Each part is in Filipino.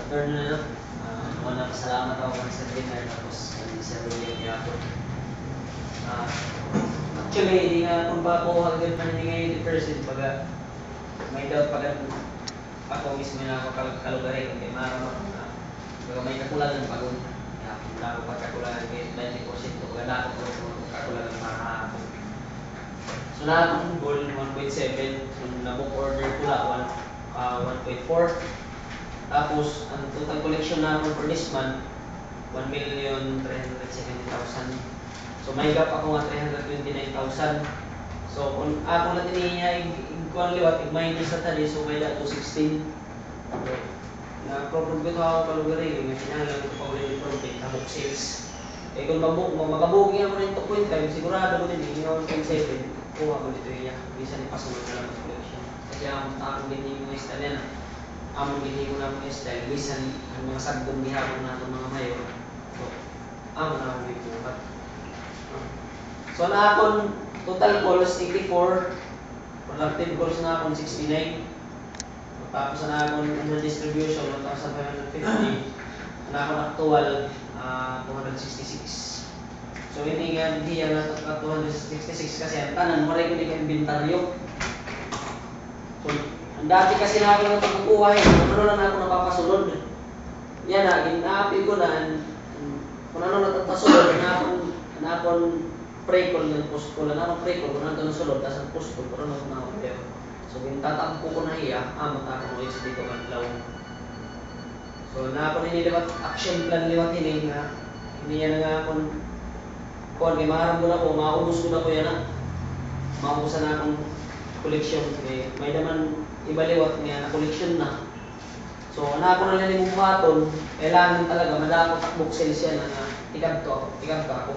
afternoon na. Una, pasalamat ako sa dinner tapos hindi sa William Yapon. Actually, hindi nga kung ba ako hagdan man hindi ngayon person baga may doubt pag ako mismo na ako kalugarin kay maramang baga may kakulangan pagod. Kaya kung wala ako pagkakulangan kay 90% baga na ako kakulangan para ako. So na akong goal 1.7, so na-book order ko lang 1.4. Tapos, ang total collection namin for this month, 1,370,000. So, may gap ako nga 329,000. So, kung ako na tinihiya, ikuan liwat, i-minus na tali, so may da 216. So, na-program ko ito ako kalugari, may sinangalang ito pa ulit yung profit, na book sales. Eh, kung makabugi ako ng 2.5, sigurado ko din, hindi ako 1.7, kuha ko dito iya. Bisa ni pasunod na lang ang collection. Kasi ang takong din yung mga style yan. Among hindi ko na mga style, bisan ang mga sagdong gihapon na itong mga mayor. So, among na akong ipukat. So, na akong total calls 84, productive calls na akong 69. Tapos na akong under distribution, 1,550. Na akong actual, 266. So, hindi nga diya na 266 kasi ang tanan, maray ko din ang inventaryo. So, ang dati kasi na ako ng pagkukuha ano lang ako napapasunod. Yan na, ginaapi ko na, kung ano natapasunod, na akong pre-call ng post-call, na akong pre-call, kung ano nasunod, tapos ang post-call, kung ano na ako pero. So, gintatampo ko na iya, matako mo isa dito ang law. So, na ako nililiwat, action plan liwat hindi nga, hindi yan nga akong, kung maharap ko na po, maubos ko na po yan na, maubusan na akong collection. May naman ibaliwat niya na collection na. So, na ako na lang yung baton, kailangan talaga madakot at book sales yan na ikabto ako.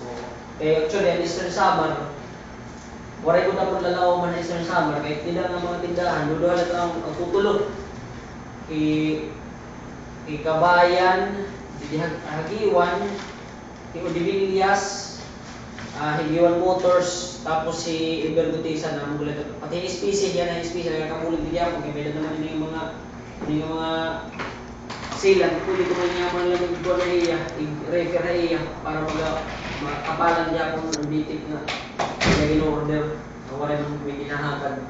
So, actually, ang Eastern Summer, waray ko na po lalaw man Eastern Summer, kahit nila ng mga tindahan, duduhalat ang tutulog. Kabayan, Hagiwan, Odivillas, Higiwan Motors, tapos si Ibergutisan na mga gulat. Pati SPC, yan ang SPC, nagkakamulig din ako. Kaya may naman din yung mga silang. Pwede ko niya mga lang mag-go na iya, i-refer na iya, para makapalan niya akong bitik na in-order na wala nang may kinahakan.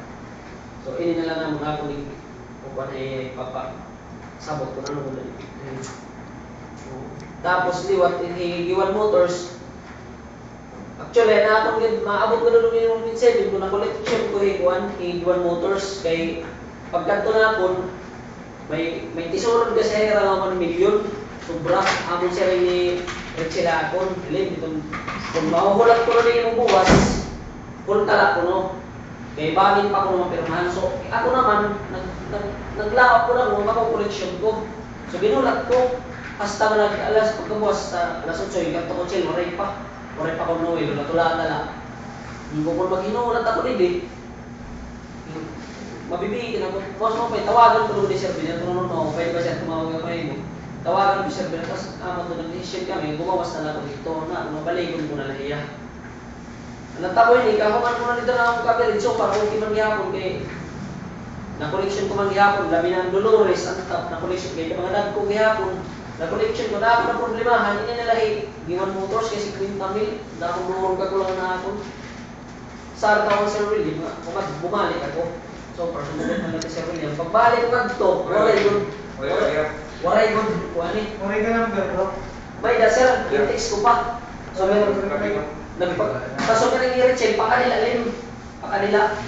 So, ini na lang ang mga ako kung ano sabot ko na nung ulit. Tapos, Higiwan Motors, actually, na akong maabot ko na nung minimum 7 kung na-collection ko Higiwan Motors kay pagkanto na akong may tisurod kasi hera nga 1 million sobra amon siya rin ni Rechela akon kung mahuhulat ko na rin yung buwas full talak ko no kay bagin pa ko naman pirmahan so ako naman naglaap ko na kung makakoleksyon ko so ginulat ko hasta alas pagkabuwas alas 8 yung kanto ko chill waray pa ko Noel natula na lang hindi ko kung maghinulat ako nili mabibigyan ako boss mo pa tawagan ko ni Sir Binan kung ano pwede ba siya tumawag ako ngayon tawagan ko Sir Binan tapos to nag-decision kami bumawas na lang ako dito na mabalikon ko na lang iya nataboy ni kahuman ko na dito na akong kapirid so para kung kimang gihapon kay na-collection ko man gihapon dami ng Dolores ang top na-collection kay mga dad ko gihapon na-collection ko na ako na problemahan hindi nila Giwan Motors kasi 50 mil na akong buhong kagulang na ako sa tawang Sir William bumalik ako so personal na natin Sir William pagbalik ko kadto waray good waray ka lang bro may da sir i-text ko pa so meron kaso ka nang i-recheck pa kanila